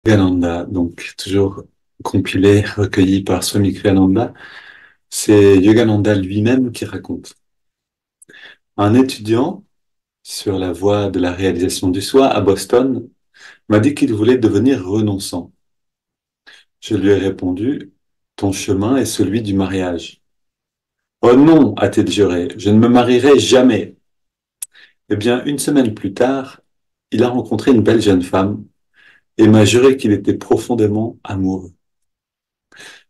Yogananda, donc toujours compilé, recueilli par Swami Kriyananda, c'est Yogananda lui-même qui raconte. Un étudiant sur la voie de la réalisation du soi à Boston m'a dit qu'il voulait devenir renonçant. Je lui ai répondu, ton chemin est celui du mariage. Oh non, a-t-il juré, je ne me marierai jamais. Eh bien, une semaine plus tard, il a rencontré une belle jeune femme et m'a juré qu'il était profondément amoureux.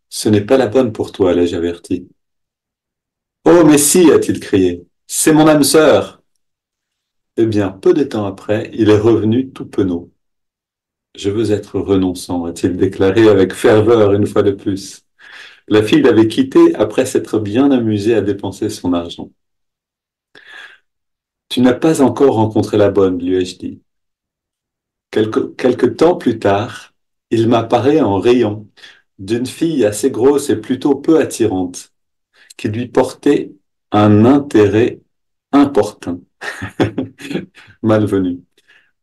Ce n'est pas la bonne pour toi, l'ai-je averti. Oh, mais si, a-t-il crié, c'est mon âme sœur. Eh bien, peu de temps après, il est revenu tout penaud. Je veux être renonçant, a-t-il déclaré avec ferveur une fois de plus. La fille l'avait quitté après s'être bien amusée à dépenser son argent. Tu n'as pas encore rencontré la bonne, lui ai-je dit. Quelque temps plus tard, il m'apparaît en rayon d'une fille assez grosse et plutôt peu attirante, qui lui portait un intérêt importun. Malvenu.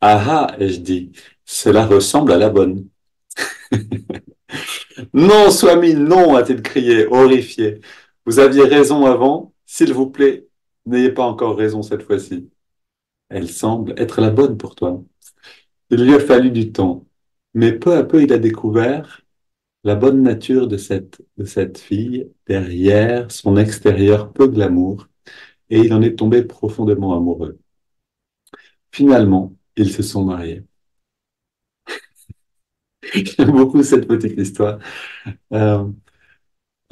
Ah ah, ai-je dit, cela ressemble à la bonne. Non, Swami, non, a-t-il crié, horrifié. Vous aviez raison avant, s'il vous plaît, n'ayez pas encore raison cette fois-ci. Elle semble être la bonne pour toi. Il lui a fallu du temps, mais peu à peu il a découvert la bonne nature de cette fille derrière son extérieur peu glamour, et il en est tombé profondément amoureux. Finalement, ils se sont mariés. J'aime beaucoup cette petite histoire.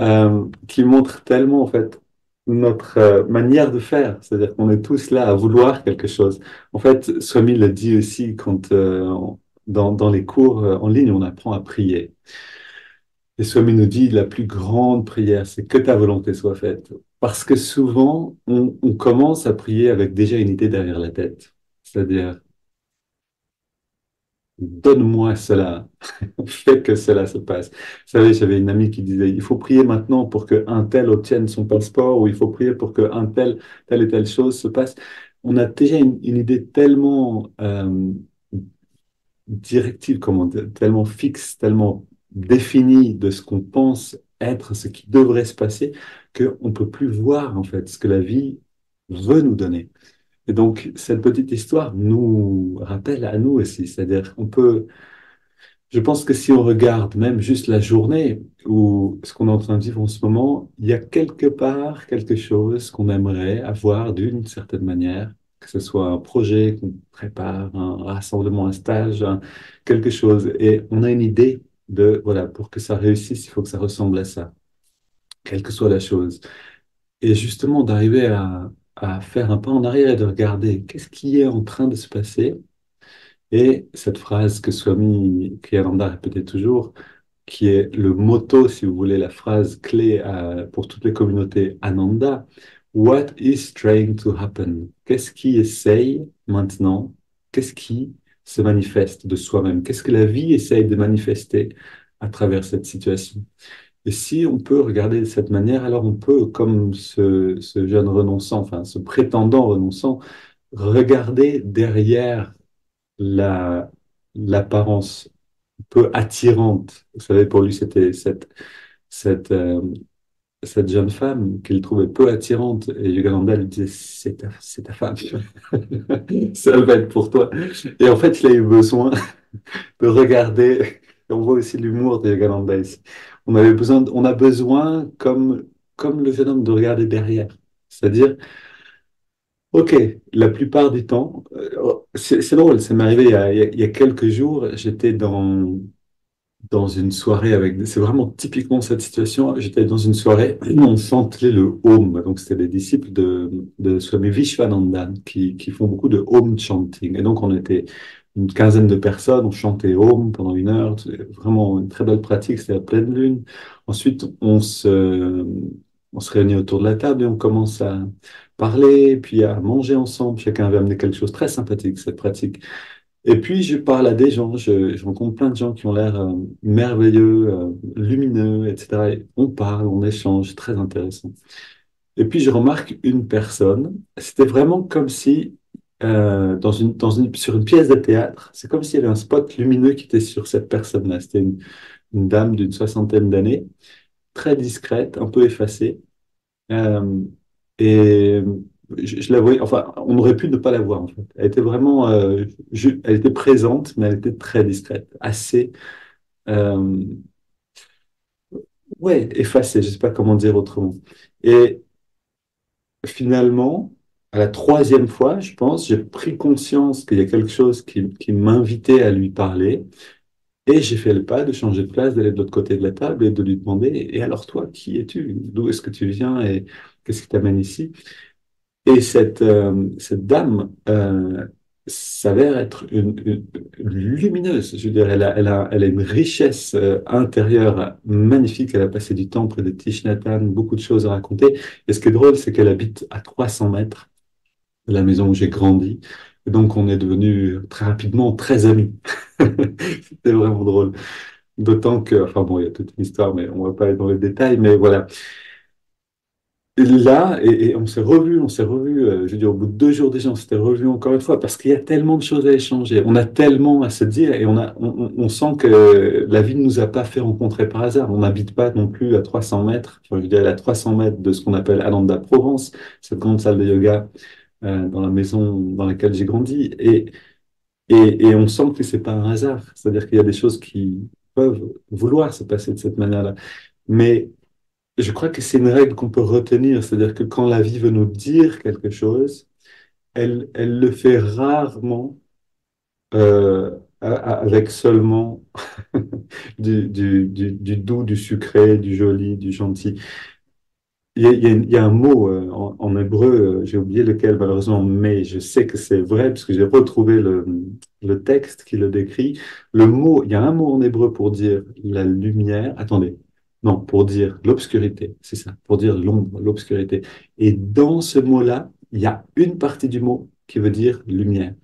Euh, qui montre tellement en fait notre manière de faire. C'est-à-dire qu'on est tous là à vouloir quelque chose. En fait, Swami le dit aussi quand dans les cours en ligne, on apprend à prier. Et Swami nous dit la plus grande prière, c'est que ta volonté soit faite. Parce que souvent, on commence à prier avec déjà une idée derrière la tête. C'est-à-dire, donne-moi cela. Fait que cela se passe. Vous savez, j'avais une amie qui disait, il faut prier maintenant pour qu'un tel obtienne son passeport, ou il faut prier pour qu'un tel, telle et telle chose se passe. On a déjà une idée tellement directive, comment dire, tellement fixe, tellement définie de ce qu'on pense être, ce qui devrait se passer, qu'on ne peut plus voir en fait ce que la vie veut nous donner. Et donc, cette petite histoire nous rappelle à nous aussi, c'est-à-dire qu'on peut je pense que si on regarde même juste la journée ou ce qu'on est en train de vivre en ce moment, il y a quelque part quelque chose qu'on aimerait avoir d'une certaine manière, que ce soit un projet qu'on prépare, un rassemblement, un stage, quelque chose. Et on a une idée de, voilà, pour que ça réussisse, il faut que ça ressemble à ça, quelle que soit la chose. Et justement, d'arriver à faire un pas en arrière et de regarder qu'est-ce qui est en train de se passer. Et cette phrase que Swami Kriyananda répétait toujours, qui est le motto, si vous voulez, la phrase clé pour toutes les communautés Ananda. What is trying to happen? Qu'est-ce qui essaye maintenant? Qu'est-ce qui se manifeste de soi-même? Qu'est-ce que la vie essaye de manifester à travers cette situation? Et si on peut regarder de cette manière, alors on peut, comme ce jeune renonçant, enfin ce prétendant renonçant, regarder derrière la, l'apparence peu attirante. Vous savez, pour lui, c'était cette, euh, cette jeune femme qu'il trouvait peu attirante. Et Yogananda lui disait, c'est ta femme. Ça va être pour toi. Et en fait, il a eu besoin de regarder. Et on voit aussi l'humour de Yogananda ici. On a besoin, comme le jeune homme, de regarder derrière. C'est-à-dire, OK, la plupart du temps, c'est drôle, ça m'est arrivé il y a quelques jours, j'étais dans une soirée avec, c'est vraiment typiquement cette situation. J'étais dans une soirée où on chantait le Om. Donc, c'était des disciples de Swami Vishwananda qui font beaucoup de Om chanting. Et donc, on était une quinzaine de personnes, on chantait Om pendant 1 heure. C'était vraiment une très belle pratique, c'était à pleine lune. Ensuite, on se réunit autour de la table et on commence à parler, puis à manger ensemble. Chacun avait amené quelque chose de très sympathique, cette pratique. Et puis, je parle à des gens, je rencontre plein de gens qui ont l'air merveilleux, lumineux, etc. Et on parle, on échange, très intéressant. Et puis, je remarque une personne, c'était vraiment comme si sur une pièce de théâtre. C'est comme s'il y avait un spot lumineux qui était sur cette personne-là. C'était une dame d'une soixantaine d'années, très discrète, un peu effacée. Euh, et je la voyais, enfin, on aurait pu ne pas la voir, en fait. Elle était vraiment, elle était présente, mais elle était très discrète, assez, euh, ouais, effacée, je sais pas comment dire autrement. Et finalement, à la troisième fois, je pense, j'ai pris conscience qu'il y a quelque chose qui m'invitait à lui parler. Et j'ai fait le pas de changer de place, d'aller de l'autre côté de la table et de lui demander, et alors toi, qui es-tu? D'où est-ce que tu viens et qu'est-ce qui t'amène ici? Et cette dame s'avère être une lumineuse. Je veux dire, elle a une richesse intérieure magnifique. Elle a passé du temps près de Thich Nhat Hanh, beaucoup de choses à raconter. Et ce qui est drôle, c'est qu'elle habite à 300 mètres de la maison où j'ai grandi. Et donc, on est devenus très rapidement très amis. C'était vraiment drôle. D'autant que, enfin bon, il y a toute une histoire, mais on va pas aller dans les détails, mais voilà. Et là, et on s'est revu, je veux dire, au bout de 2 jours déjà, on s'était revu encore une fois, parce qu'il y a tellement de choses à échanger, on a tellement à se dire, et on sent que la vie ne nous a pas fait rencontrer par hasard. On n'habite pas non plus à 300 mètres, enfin, je veux dire, elle est à 300 mètres de ce qu'on appelle Ananda Provence, cette grande salle de yoga dans la maison dans laquelle j'ai grandi, et on sent que c'est pas un hasard, c'est-à-dire qu'il y a des choses qui peuvent vouloir se passer de cette manière-là. Mais je crois que c'est une règle qu'on peut retenir, c'est-à-dire que quand la vie veut nous dire quelque chose, elle le fait rarement avec seulement du doux, du sucré, du joli, du gentil. Il y a un mot en hébreu, j'ai oublié lequel malheureusement, mais je sais que c'est vrai parce que j'ai retrouvé le texte qui le décrit. Il y a un mot en hébreu pour dire la lumière. Attendez, non, pour dire l'obscurité, c'est ça, pour dire l'ombre, l'obscurité. Et dans ce mot-là, il y a une partie du mot qui veut dire lumière.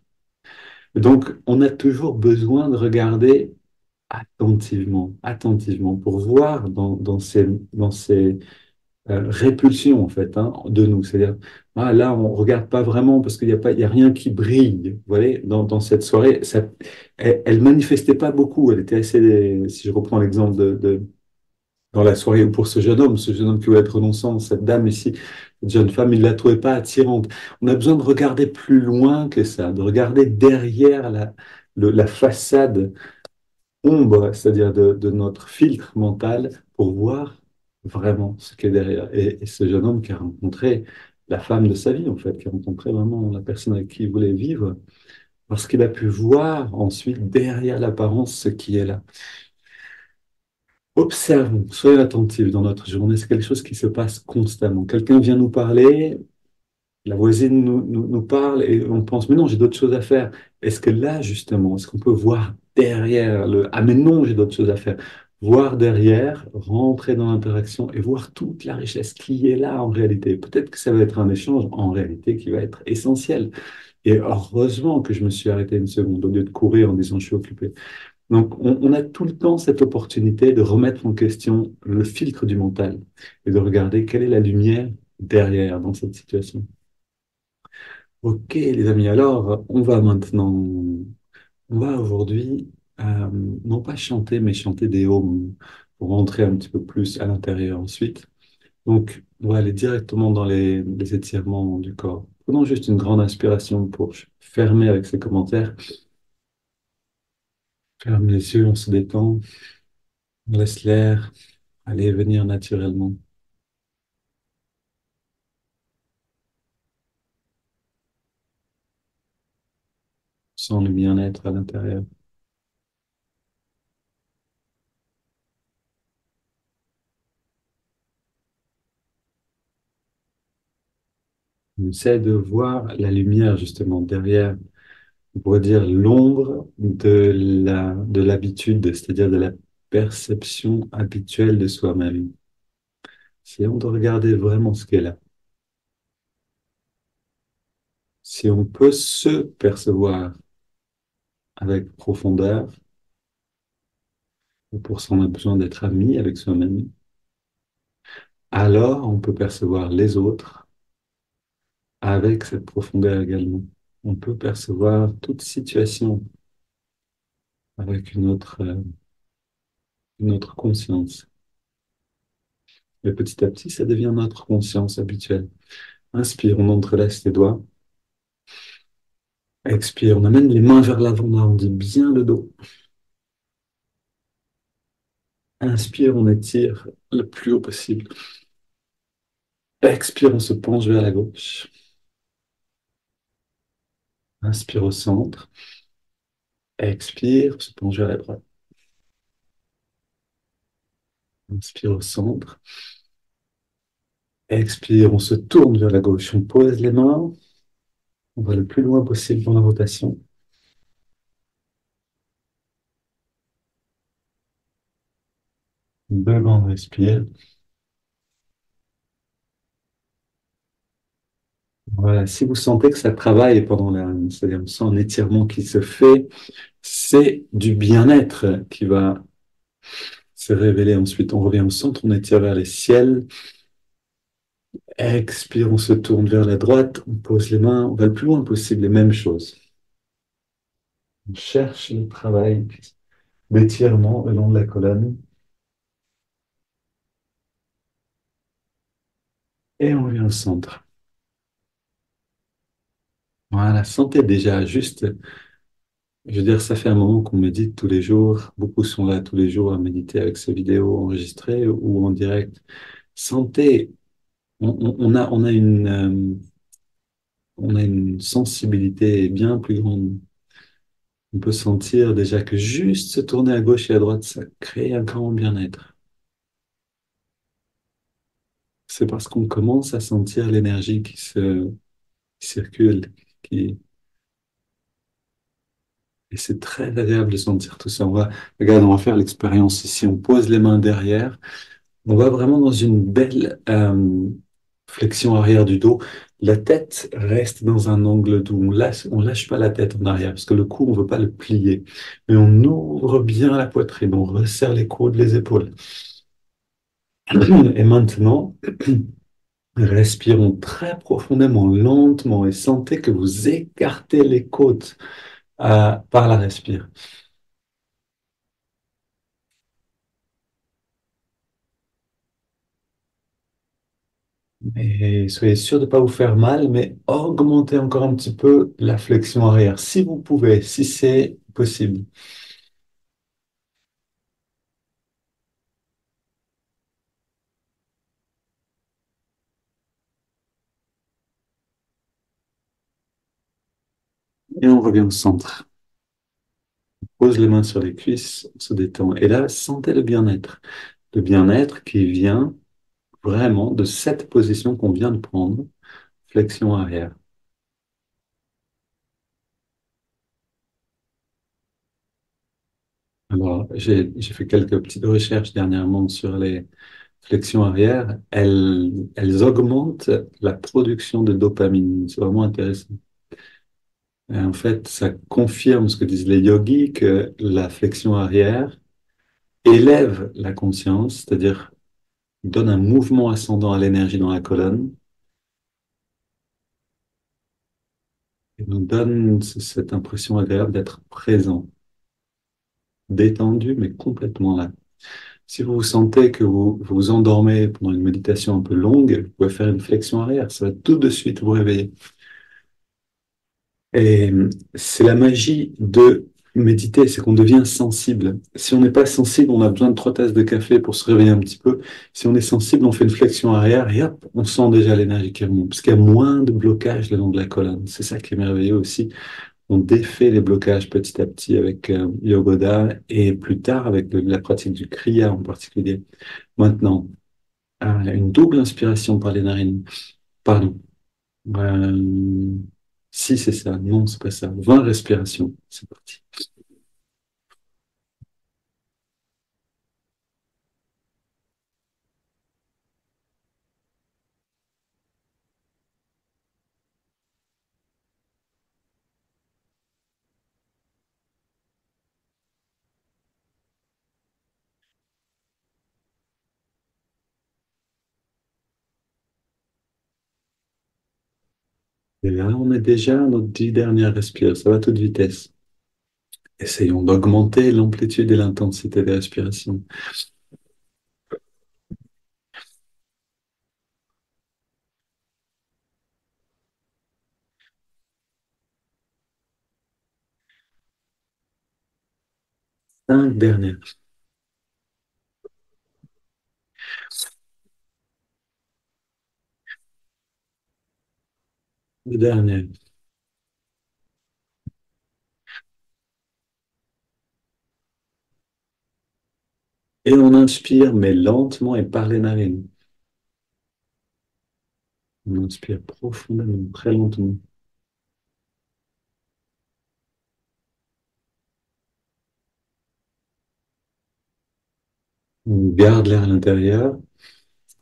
Donc, on a toujours besoin de regarder attentivement, attentivement, pour voir dans ces répulsion en fait de nous. C'est-à-dire, là, on regarde pas vraiment parce qu'il n'y a pas, il y a rien qui brille. Vous voyez, dans cette soirée, elle manifestait pas beaucoup. Elle était assez, si je reprends l'exemple dans la soirée pour ce jeune homme qui voulait être renonçant, cette dame ici, cette jeune femme, il la trouvait pas attirante. On a besoin de regarder plus loin que ça, de regarder derrière la façade ombre, c'est-à-dire de notre filtre mental, pour voir vraiment ce qu'il y a derrière. Et ce jeune homme qui a rencontré la femme de sa vie, en fait, qui a rencontré vraiment la personne avec qui il voulait vivre, parce qu'il a pu voir ensuite derrière l'apparence ce qui est là. Observons, soyez attentifs dans notre journée, c'est quelque chose qui se passe constamment. Quelqu'un vient nous parler, la voisine nous parle et on pense, mais non, j'ai d'autres choses à faire. Est-ce que là, justement, est-ce qu'on peut voir derrière ah, mais non, j'ai d'autres choses à faire. Voir derrière, rentrer dans l'interaction et voir toute la richesse qui est là en réalité. Peut-être que ça va être un échange en réalité qui va être essentiel. Et heureusement que je me suis arrêté une seconde au lieu de courir en disant je suis occupé. Donc, on a tout le temps cette opportunité de remettre en question le filtre du mental et de regarder quelle est la lumière derrière dans cette situation. Ok, les amis, alors on va aujourd'hui, non pas chanter, mais chanter des hymnes pour rentrer un petit peu plus à l'intérieur ensuite. Donc, on va aller directement dans les étirements du corps. Prenons juste une grande inspiration pour fermer avec ces commentaires. Ferme les yeux, on se détend, on laisse l'air aller et venir naturellement. Sans le bien-être à l'intérieur. On essaie de voir la lumière justement derrière, on pourrait dire l'ombre de l'habitude, c'est-à-dire de la perception habituelle de soi-même. Essayons de regarder vraiment ce qu'est là. Si on peut se percevoir avec profondeur, et pour ça on a besoin d'être ami avec soi-même, alors on peut percevoir les autres avec cette profondeur également. on peut percevoir toute situation avec une autre conscience. Et petit à petit, ça devient notre conscience habituelle. Inspire, on entrelace les doigts. Expire, on amène les mains vers l'avant, on arrondit bien le dos. Inspire, on étire le plus haut possible. Expire, on se penche vers la gauche. Inspire au centre. Expire, on se penche vers la droite. Inspire au centre. Expire, on se tourne vers la gauche. On pose les mains. On va le plus loin possible dans la rotation. Deux grandes respires. Voilà. Si vous sentez que ça travaille pendant c'est-à-dire on sent un étirement qui se fait, c'est du bien-être qui va se révéler ensuite. On revient au centre, on étire vers les ciels. Expire, on se tourne vers la droite, on pose les mains, on va le plus loin possible, les mêmes choses. On cherche le travail d'étirement le long de la colonne et on vient au centre. Voilà, sentez déjà juste, je veux dire, ça fait un moment qu'on médite tous les jours, beaucoup sont là tous les jours à méditer avec ces vidéos enregistrées ou en direct. Sentez, on a une sensibilité bien plus grande. On peut sentir déjà que juste se tourner à gauche et à droite, ça crée un grand bien-être. C'est parce qu'on commence à sentir l'énergie qui circule, qui, et c'est très agréable de sentir tout ça. Regarde, on va faire l'expérience ici. On pose les mains derrière. On va vraiment dans une belle flexion arrière du dos. La tête reste dans un angle doux. On lâche pas la tête en arrière parce que le cou, on veut pas le plier. Mais on ouvre bien la poitrine. On resserre les coudes, les épaules. Et maintenant, respirons très profondément, lentement et sentez que vous écartez les côtes par la respire. Et soyez sûr de ne pas vous faire mal, mais augmentez encore un petit peu la flexion arrière, si vous pouvez, si c'est possible. Et on revient au centre. On pose les mains sur les cuisses, on se détend. Et là, sentez le bien-être. Le bien-être qui vient vraiment de cette position qu'on vient de prendre, flexion arrière. Alors, j'ai fait quelques petites recherches dernièrement sur les flexions arrière. Elles augmentent la production de dopamine. C'est vraiment intéressant. Et en fait, ça confirme ce que disent les yogis, que la flexion arrière élève la conscience, c'est-à-dire donne un mouvement ascendant à l'énergie dans la colonne et nous donne cette impression agréable d'être présent, détendu, mais complètement là. Si vous vous sentez que vous vous endormez pendant une méditation un peu longue, vous pouvez faire une flexion arrière, ça va tout de suite vous réveiller. Et c'est la magie de méditer, c'est qu'on devient sensible. Si on n'est pas sensible, on a besoin de 3 tasses de café pour se réveiller un petit peu. Si on est sensible, on fait une flexion arrière et hop, on sent déjà l'énergie qui remonte. Parce qu'il y a moins de blocage le long de la colonne. C'est ça qui est merveilleux aussi. On défait les blocages petit à petit avec Yogoda et plus tard avec la pratique du Kriya en particulier. Maintenant, une double inspiration par les narines. Pardon. Euh, si c'est ça, non, c'est pas ça. 20 respirations, c'est parti. Et là, on est déjà à notre 10 dernières respirations. Ça va à toute vitesse. Essayons d'augmenter l'amplitude et l'intensité des respirations. 5 dernières. Les dernières. Et on inspire, mais lentement et par les narines. On inspire profondément, très lentement. On garde l'air à l'intérieur, on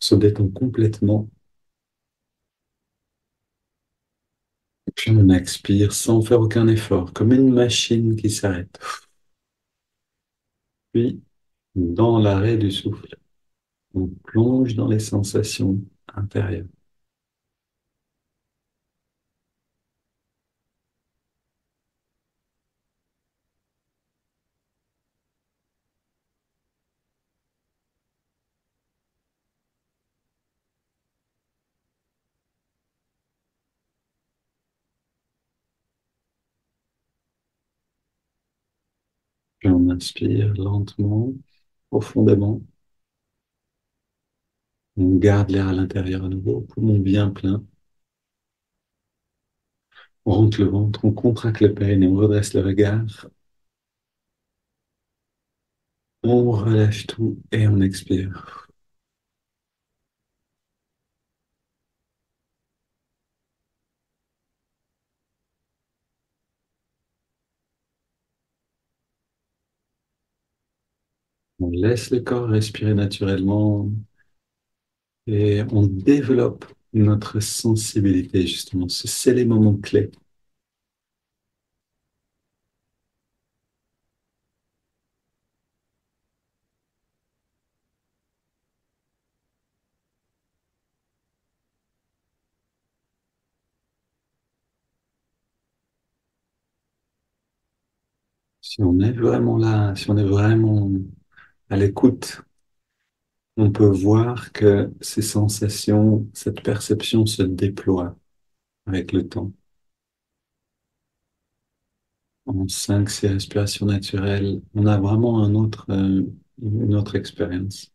se détend complètement. Puis on expire sans faire aucun effort, comme une machine qui s'arrête. Puis, dans l'arrêt du souffle, on plonge dans les sensations intérieures. Puis on inspire lentement, profondément. On garde l'air à l'intérieur à nouveau, poumon bien plein. On rentre le ventre, on contracte le périnée, on redresse le regard. On relâche tout et on expire. On laisse le corps respirer naturellement et on développe notre sensibilité, justement. C'est les moments clés. Si on est vraiment là, si on est vraiment à l'écoute, on peut voir que ces sensations, cette perception se déploie avec le temps. En 5, 6 respirations naturelles, on a vraiment une autre expérience.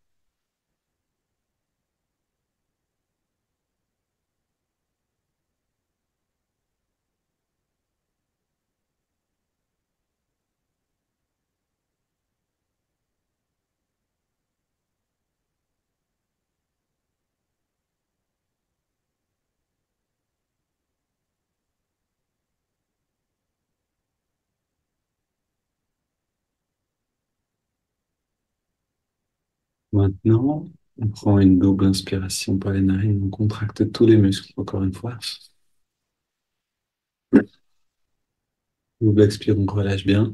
Maintenant, on prend une double inspiration par les narines, on contracte tous les muscles, encore une fois. Double expire, on relâche bien.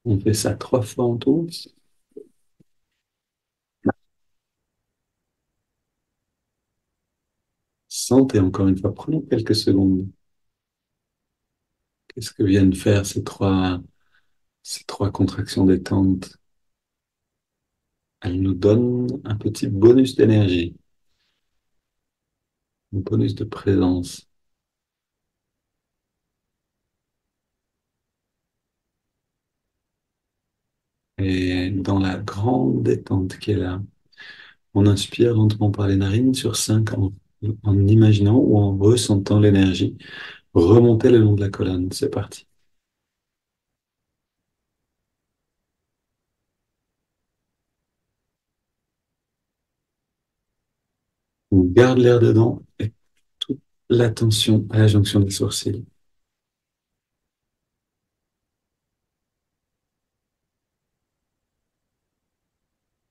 On fait ça 3 fois en tout. Sentez encore une fois, prenons quelques secondes. Qu'est-ce que viennent faire ces trois contractions détente? Elles nous donnent un petit bonus d'énergie, un bonus de présence. Et dans la grande détente qui est là, on inspire lentement par les narines sur 5 en imaginant ou en ressentant l'énergie remonter le long de la colonne. C'est parti. On garde l'air dedans et toute l'attention à la jonction des sourcils.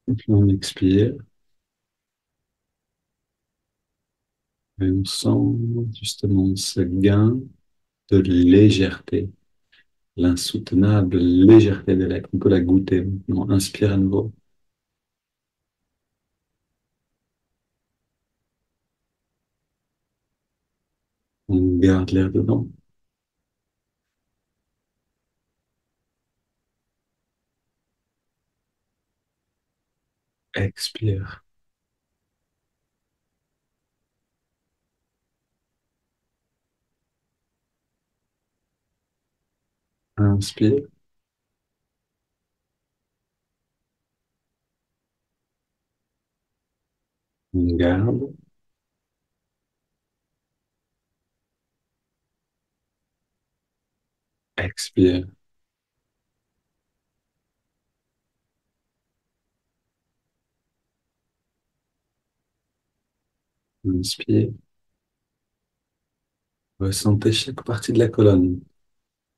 Et puis on expire et on sent justement ce gain de légèreté, l'insoutenable légèreté de l'être. On peut la goûter maintenant. Inspire à nouveau. Garde l'air dedans. Expire. Inspire. Garde. Expire. Inspire. Ressentez chaque partie de la colonne.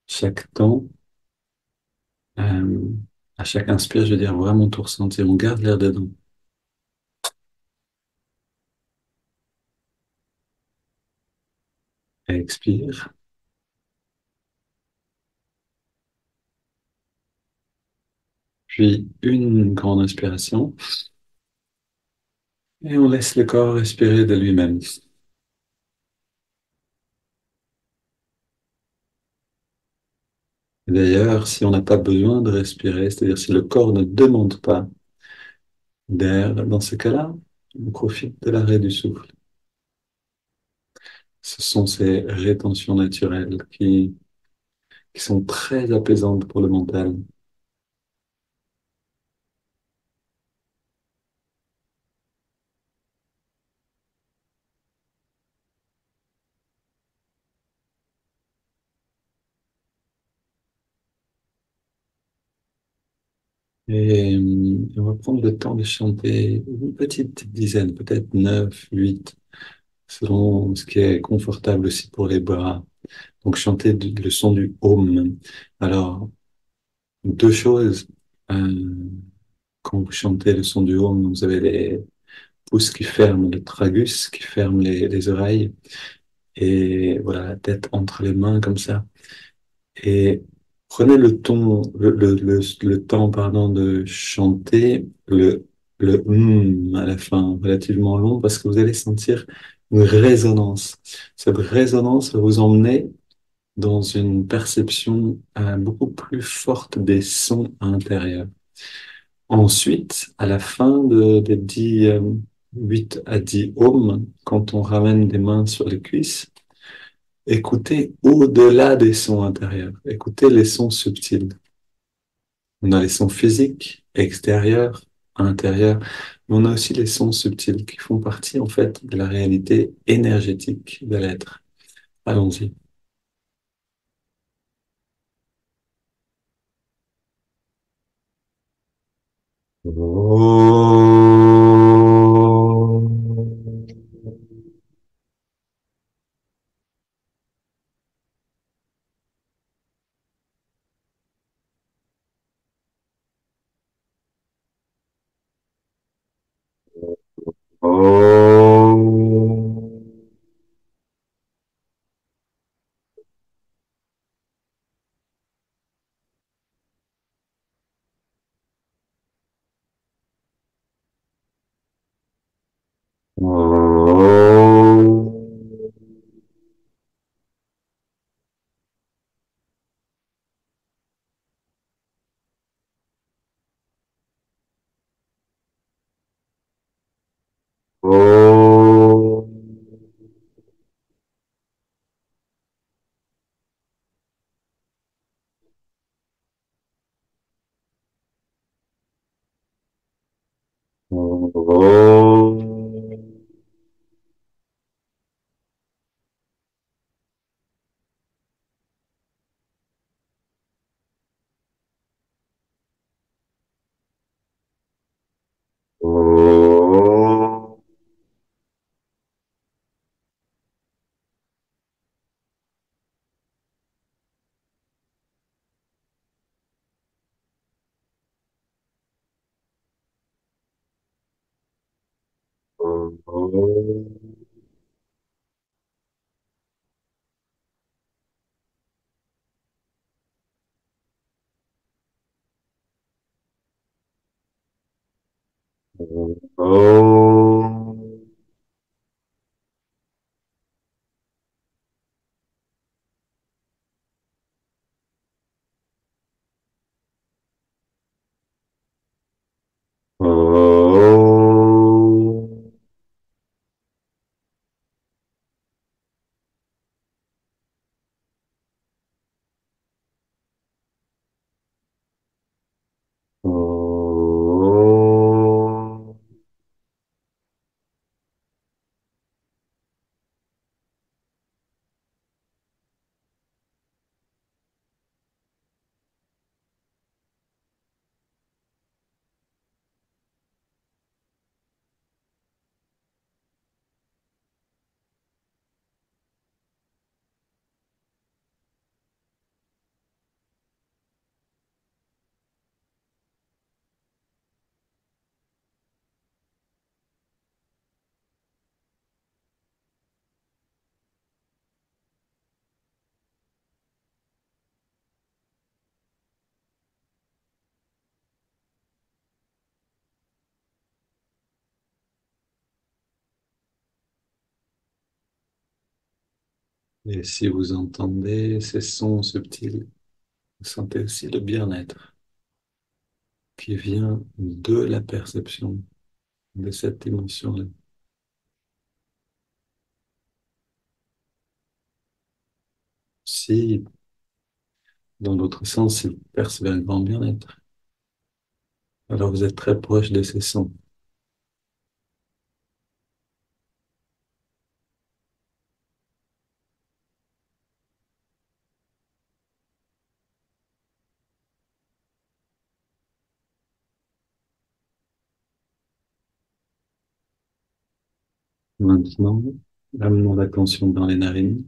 Chaque temps. euh, à chaque inspire, je veux dire vraiment tout ressentir. On garde l'air dedans. Expire. Puis une grande inspiration. Et on laisse le corps respirer de lui-même. D'ailleurs, si on n'a pas besoin de respirer, c'est-à-dire si le corps ne demande pas d'air, dans ce cas-là, on profite de l'arrêt du souffle. Ce sont ces rétentions naturelles qui sont très apaisantes pour le mental. Et on va prendre le temps de chanter une petite dizaine, peut-être 9, 8, selon ce qui est confortable aussi pour les bras. Donc chanter le son du Om. Alors, deux choses. Euh, Quand vous chantez le son du Om, vous avez les pouces qui ferment le tragus, qui ferment les oreilles, et voilà, la tête entre les mains comme ça. Et prenez le temps, pardon, de chanter le à la fin, relativement long, parce que vous allez sentir une résonance. Cette résonance va vous emmener dans une perception beaucoup plus forte des sons à l'intérieur. Ensuite, à la fin des 10, 8 à 10 ohms, quand on ramène des mains sur les cuisses, écoutez au-delà des sons intérieurs. Écoutez les sons subtils. On a les sons physiques, extérieurs, intérieurs, mais on a aussi les sons subtils qui font partie, en fait, de la réalité énergétique de l'être. Allons-y. Et si vous entendez ces sons subtils, vous sentez aussi le bien-être qui vient de la perception de cette émotion-là. Si, dans l'autre sens, si vous percevez un grand bien-être, alors vous êtes très proche de ces sons. Maintenant, amenons l'attention dans les narines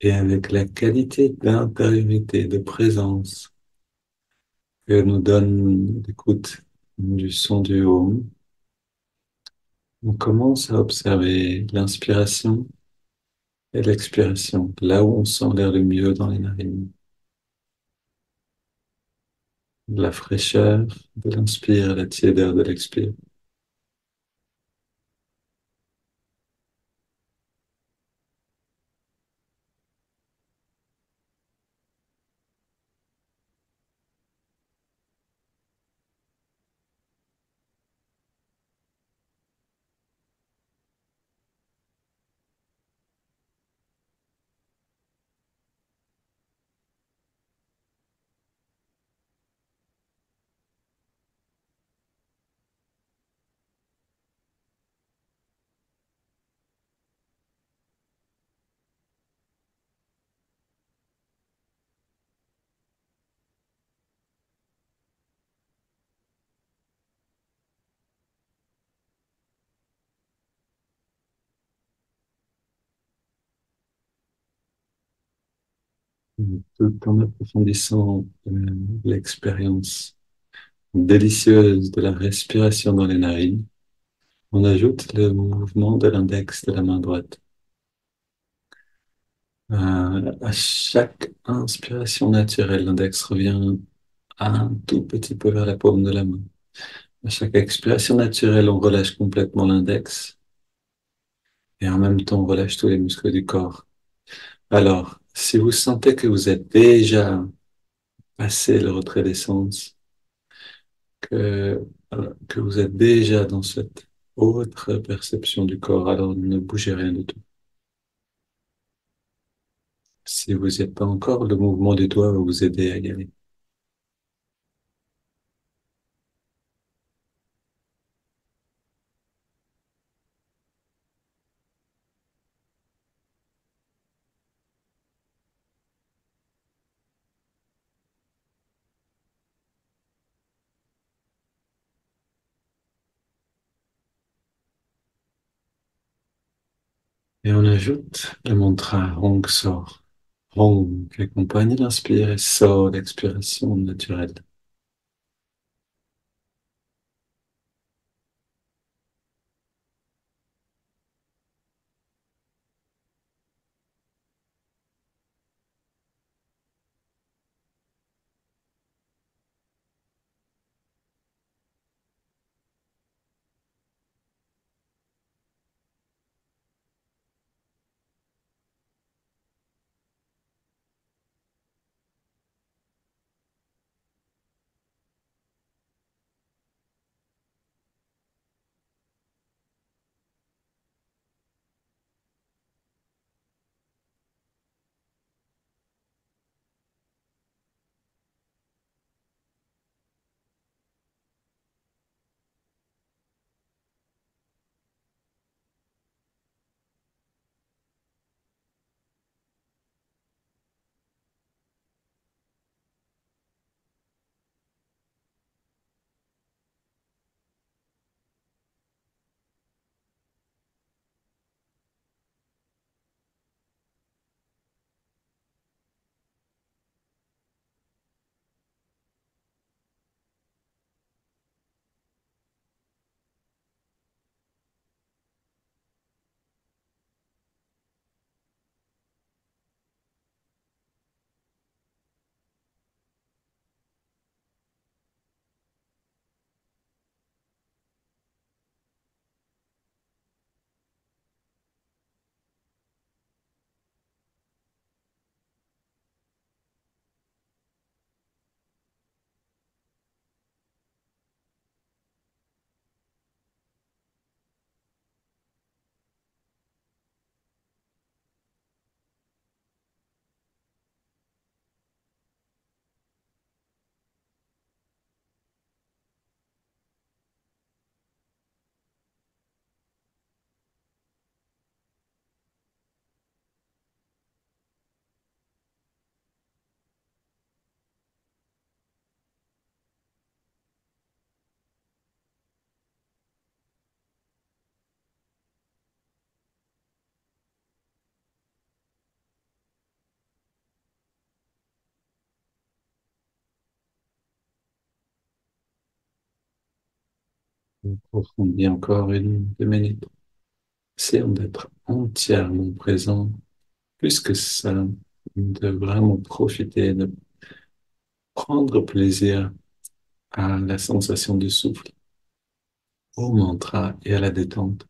et avec la qualité d'intériorité, de présence que nous donne l'écoute du son du home, on commence à observer l'inspiration et l'expiration, là où on sent l'air le mieux dans les narines. La fraîcheur de l'inspire et la tiédeur de l'expire. Tout en approfondissant l'expérience délicieuse de la respiration dans les narines, on ajoute le mouvement de l'index de la main droite. À chaque inspiration naturelle, l'index revient un tout petit peu vers la paume de la main. À chaque expiration naturelle, on relâche complètement l'index et en même temps, on relâche tous les muscles du corps. Alors, si vous sentez que vous êtes déjà passé le retrait des sens, que vous êtes déjà dans cette autre perception du corps, alors ne bougez rien du tout. Si vous n'y êtes pas encore, le mouvement des doigts va vous aider à y aller. Et on ajoute le mantra Hong sort. Hong accompagne l'inspire et sort l'expiration naturelle. On approfondit encore une deux minutes. Essayons d'être entièrement présent, plus que ça, de vraiment profiter, de prendre plaisir à la sensation du souffle, au mantra et à la détente.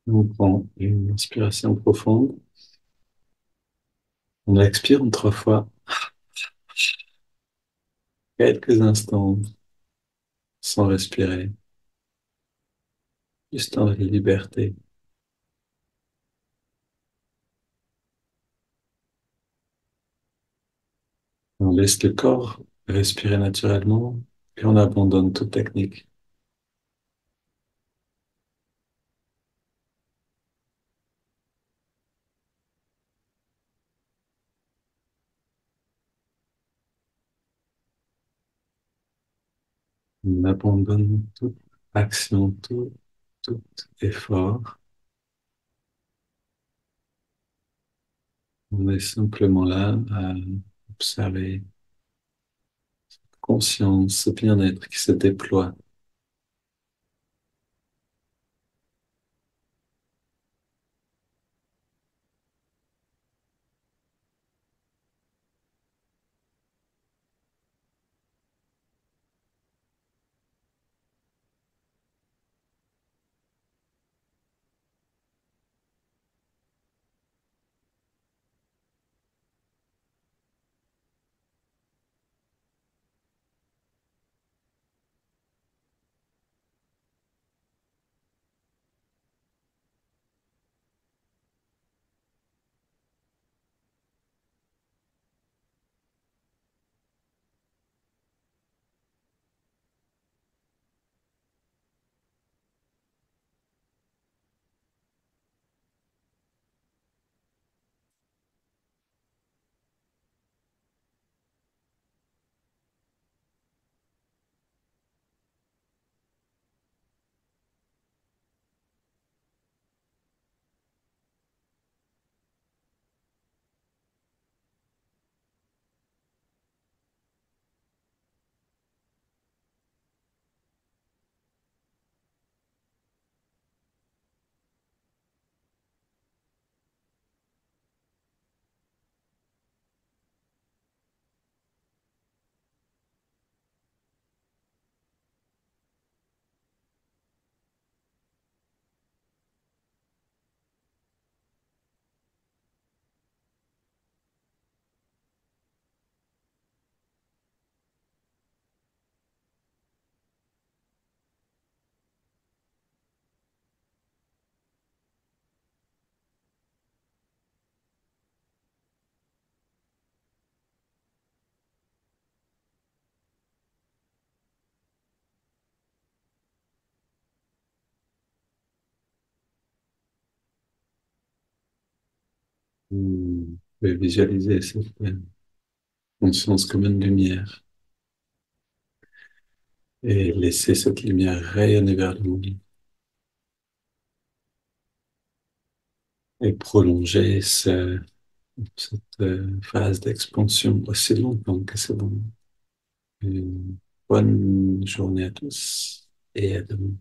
On prend une inspiration profonde, on expire une trois fois, quelques instants sans respirer, juste dans la liberté. On laisse le corps respirer naturellement et on abandonne toute technique. On abandonne toute action, tout effort. On est simplement là à observer conscience, ce bien-être qui se déploie. Vous pouvez visualiser cette conscience comme une lumière et laisser cette lumière rayonner vers le monde et prolonger cette phase d'expansion aussi longtemps que c'est bon. Une bonne journée à tous et à demain.